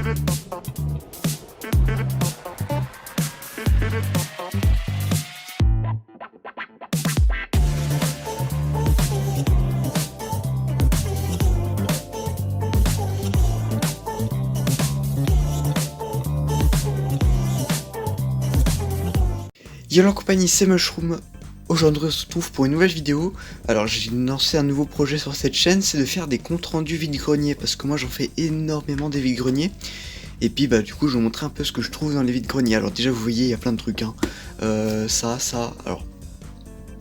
Yo la compagnie, c'est Mushroom. Aujourd'hui on se retrouve pour une nouvelle vidéo. Alors j'ai lancé un nouveau projet sur cette chaîne, c'est de faire des comptes rendus vide-grenier, parce que moi j'en fais énormément des vide-greniers. Et puis bah du coup je vais vous montrer un peu ce que je trouve dans les vide-greniers. Alors déjà vous voyez il y a plein de trucs hein. Ça, alors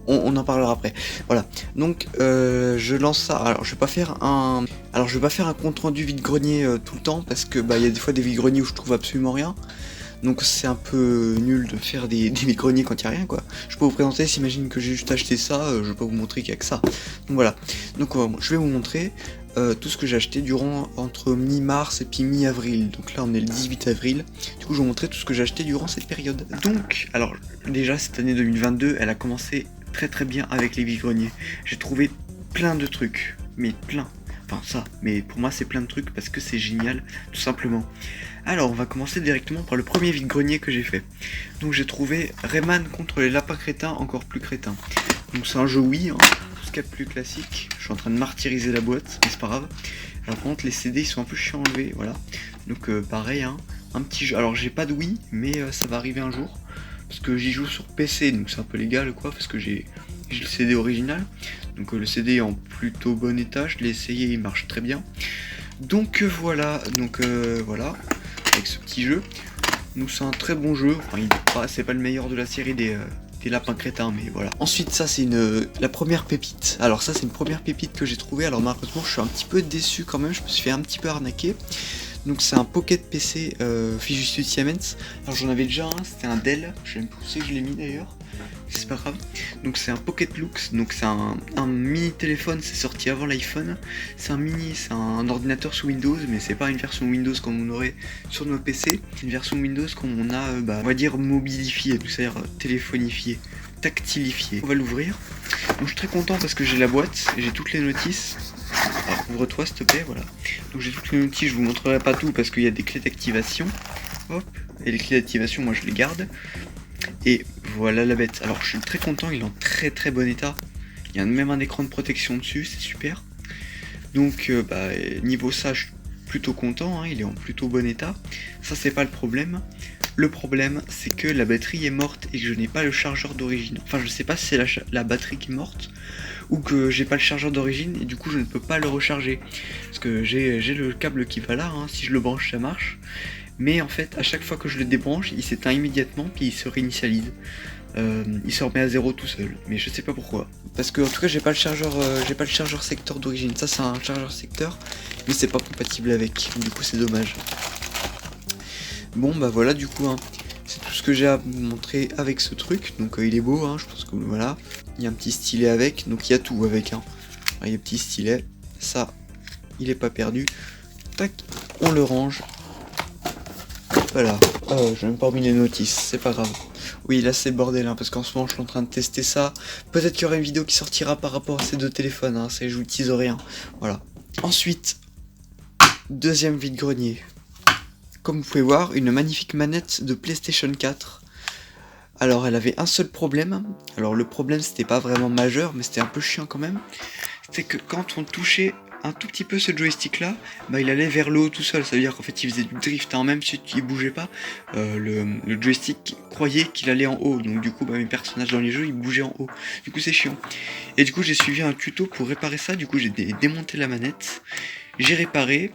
on en parlera après. Voilà, donc je lance ça. Alors je vais pas faire un compte rendu vide-grenier tout le temps, parce que bah il y a des fois des vide-greniers où je trouve absolument rien. Donc c'est un peu nul de faire des vide-greniers quand il n'y a rien quoi. Je peux vous présenter, s'imagine que j'ai juste acheté ça, je vais pas vous montrer qu'il n'y a que ça. Donc voilà, donc je vais vous montrer tout ce que j'ai acheté durant entre mi-mars et puis mi-avril. Donc là on est le 18 avril, du coup je vais vous montrer tout ce que j'ai acheté durant cette période. Donc, alors déjà cette année 2022, elle a commencé très bien avec les vide-greniers. J'ai trouvé plein de trucs, mais plein. Enfin ça, mais pour moi c'est plein de trucs parce que c'est génial, tout simplement. Alors on va commencer directement par le premier vide-grenier que j'ai fait. Donc j'ai trouvé Rayman contre les lapins crétins encore plus crétins. Donc c'est un jeu Wii, hein, tout ce qu'il y a de plus classique. Je suis en train de martyriser la boîte, mais c'est pas grave. Alors par contre les CD ils sont un peu chiants à enlever, voilà. Donc pareil, hein, un petit jeu. Alors j'ai pas de Wii, mais ça va arriver un jour. Parce que j'y joue sur PC, donc c'est un peu légal quoi, parce que j'ai le CD original. Donc le CD est en plutôt bon état, je l'ai essayé, il marche très bien. Donc voilà, voilà, avec ce petit jeu. Donc c'est un très bon jeu, enfin c'est pas le meilleur de la série des lapins crétins, mais voilà. Ensuite ça c'est la première pépite. Alors ça c'est une première pépite que j'ai trouvée, alors malheureusement je suis un petit peu déçu quand même, je me suis fait un petit peu arnaquer. Donc c'est un Pocket PC Fujitsu Siemens. Alors j'en avais déjà un, c'était un Dell, je sais même plus où c'est que je l'ai mis d'ailleurs, c'est pas grave. Donc c'est un Pocket Lux, donc c'est un mini téléphone, c'est sorti avant l'iPhone. C'est un ordinateur sous Windows, mais c'est pas une version Windows comme on aurait sur nos PC. C'est une version Windows comme on a, on va dire mobilifié, c'est-à-dire téléphonifié, tactilifié. On va l'ouvrir. Donc je suis très content parce que j'ai la boîte, et j'ai toutes les notices. Alors ouvre-toi s'il te plaît, voilà. Donc j'ai toutes les notices, je vous montrerai pas tout parce qu'il y a des clés d'activation. Hop, et les clés d'activation moi je les garde. Et voilà la bête. Alors je suis très content, il est en très bon état. Il y a même un écran de protection dessus, c'est super. Donc niveau ça je suis plutôt content, hein, il est en plutôt bon état. Ça c'est pas le problème. Le problème c'est que la batterie est morte et que je n'ai pas le chargeur d'origine. Enfin je sais pas si c'est la batterie qui est morte ou que j'ai pas le chargeur d'origine et du coup je ne peux pas le recharger. Parce que j'ai le câble qui va là, hein, si je le branche ça marche. Mais en fait à chaque fois que je le débranche il s'éteint immédiatement puis il se réinitialise. Il se remet à zéro tout seul, mais je sais pas pourquoi. Parce que en tout cas j'ai pas le chargeur secteur d'origine. Ça c'est un chargeur secteur, mais c'est pas compatible avec. Du coup c'est dommage. Bon bah voilà du coup hein, c'est tout ce que j'ai à vous montrer avec ce truc. Donc il est beau, hein, je pense que voilà. Il y a un petit stylet avec, donc il y a tout avec. Hein. Il y a un petit stylet, ça il est pas perdu. Tac, on le range. Voilà. Oh, j'ai même pas remis les notices, c'est pas grave. Oui, là c'est le bordel, hein, parce qu'en ce moment je suis en train de tester ça. Peut-être qu'il y aura une vidéo qui sortira par rapport à ces deux téléphones, hein, je vous tease rien. Voilà. Ensuite, deuxième vide-grenier. Comme vous pouvez voir, une magnifique manette de PlayStation 4. Alors elle avait un seul problème. Alors le problème c'était pas vraiment majeur, mais c'était un peu chiant quand même. C'est que quand on touchait un tout petit peu ce joystick là, bah il allait vers le haut tout seul, ça veut dire qu'en fait il faisait du drift, hein, même si il bougeait pas, le joystick croyait qu'il allait en haut, donc du coup bah, mes personnages dans les jeux ils bougeaient en haut, du coup c'est chiant. Et du coup j'ai suivi un tuto pour réparer ça, du coup j'ai démonté la manette, j'ai réparé,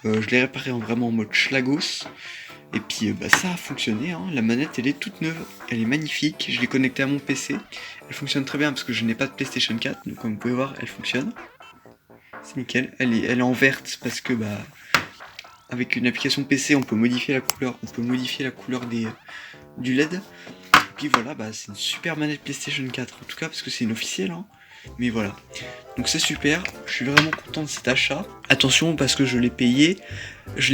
je l'ai réparé vraiment en mode schlagos, et puis bah, ça a fonctionné, hein. La manette elle est toute neuve, elle est magnifique, je l'ai connectée à mon PC, elle fonctionne très bien parce que je n'ai pas de PlayStation 4, donc comme vous pouvez voir elle fonctionne. C'est nickel, elle est en verte parce que bah avec une application PC on peut modifier la couleur, du LED. Et puis voilà, bah c'est une super manette PlayStation 4 en tout cas parce que c'est une officielle, hein. Mais voilà. Donc c'est super, je suis vraiment content de cet achat. Attention parce que je l'ai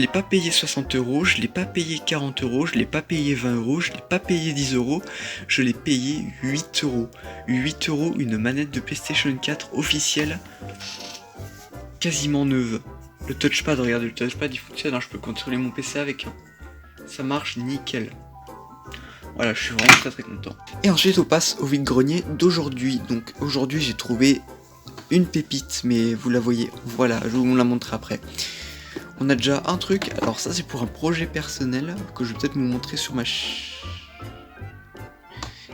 pas payé 60 €, je l'ai pas payé 40 €, je l'ai pas payé 20 €, je l'ai pas payé 10 €, je l'ai payé 8 €. 8 € une manette de PlayStation 4 officielle. Quasiment neuve. Le touchpad, regardez, le touchpad il fonctionne, hein, je peux contrôler mon PC avec. Hein. Ça marche nickel. Voilà, je suis vraiment très content. Et ensuite on passe au vide-grenier d'aujourd'hui. Donc aujourd'hui j'ai trouvé une pépite, mais vous la voyez, voilà, je vous la montrerai après. On a déjà un truc, alors ça c'est pour un projet personnel que je vais peut-être vous montrer sur ma chaîne.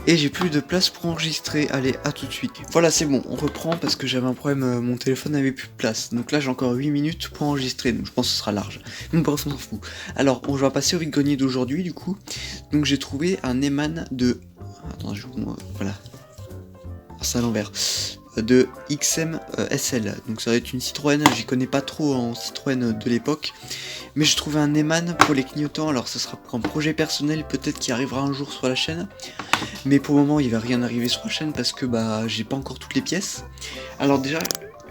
Et j'ai plus de place pour enregistrer, allez à tout de suite. Voilà c'est bon, on reprend parce que j'avais un problème, mon téléphone n'avait plus de place. Donc là j'ai encore 8 minutes pour enregistrer, donc je pense que ce sera large. Mais bref on s'en fout. Alors on va passer au vide-grenier d'aujourd'hui du coup. Donc j'ai trouvé un Eman de... Attends, voilà. C'est à l'envers. De XM SL, donc ça va être une Citroën, j'y connais pas trop en Citroën de l'époque, mais j'ai trouvé un Eman pour les clignotants, alors ça sera pour un projet personnel peut-être qui arrivera un jour sur la chaîne, mais pour le moment il va rien arriver sur la chaîne parce que bah j'ai pas encore toutes les pièces. Alors déjà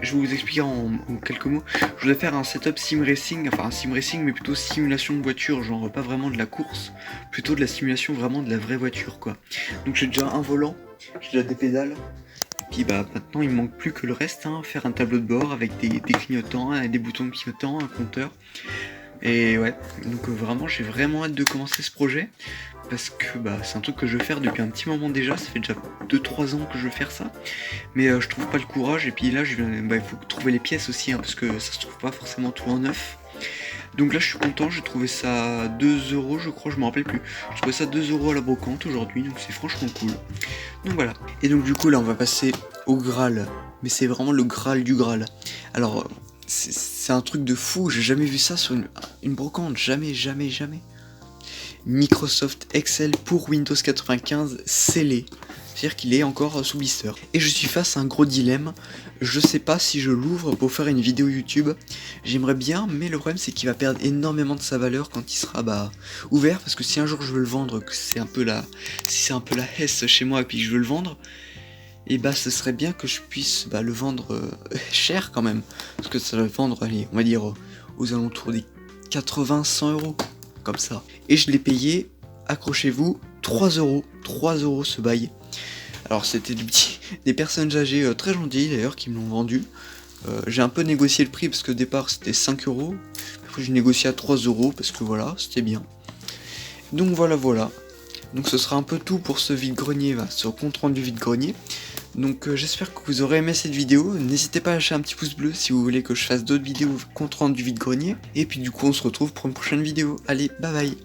je vais vous expliquer en quelques mots, je voulais faire un setup sim racing, enfin un sim racing mais plutôt simulation de voiture, genre pas vraiment de la course, plutôt de la simulation vraiment de la vraie voiture quoi. Donc j'ai déjà un volant, j'ai déjà des pédales. Puis bah maintenant il me manque plus que le reste, hein, faire un tableau de bord avec des clignotants, des boutons de clignotants, un compteur. Et ouais, donc vraiment j'ai vraiment hâte de commencer ce projet. Parce que bah c'est un truc que je veux faire depuis un petit moment déjà, ça fait déjà 2-3 ans que je veux faire ça. Mais je trouve pas le courage et puis là il faut trouver les pièces aussi, hein, parce que ça se trouve pas forcément tout en neuf. Donc là je suis content, j'ai trouvé ça à 2 € je crois, je me rappelle plus. J'ai trouvé ça 2 € à la brocante aujourd'hui, donc c'est franchement cool. Donc voilà. Et donc du coup là on va passer au Graal. Mais c'est vraiment le Graal du Graal. Alors c'est un truc de fou, j'ai jamais vu ça sur une brocante, jamais. Microsoft Excel pour Windows 95 scellé. C'est-à-dire qu'il est encore sous blister. Et je suis face à un gros dilemme. Je sais pas si je l'ouvre pour faire une vidéo YouTube. J'aimerais bien, mais le problème c'est qu'il va perdre énormément de sa valeur quand il sera ouvert. Parce que si un jour je veux le vendre, que c'est un peu si c'est un peu la hesse chez moi et puis que je veux le vendre, et bah ce serait bien que je puisse le vendre cher quand même. Parce que ça va vendre, allez, on va dire aux alentours des 80-100 € comme ça. Et je l'ai payé, accrochez-vous, 3 €. 3 € ce bail. Alors c'était des personnes âgées très gentilles d'ailleurs qui me l'ont vendu. J'ai un peu négocié le prix parce que au départ c'était 5 €. Après j'ai négocié à 3 € parce que voilà, c'était bien. Donc voilà. Donc ce sera un peu tout pour ce vide-grenier, ce compte rendu vide-grenier. Donc j'espère que vous aurez aimé cette vidéo. N'hésitez pas à lâcher un petit pouce bleu si vous voulez que je fasse d'autres vidéos compte rendu vide-grenier. Et puis du coup on se retrouve pour une prochaine vidéo. Allez, bye bye.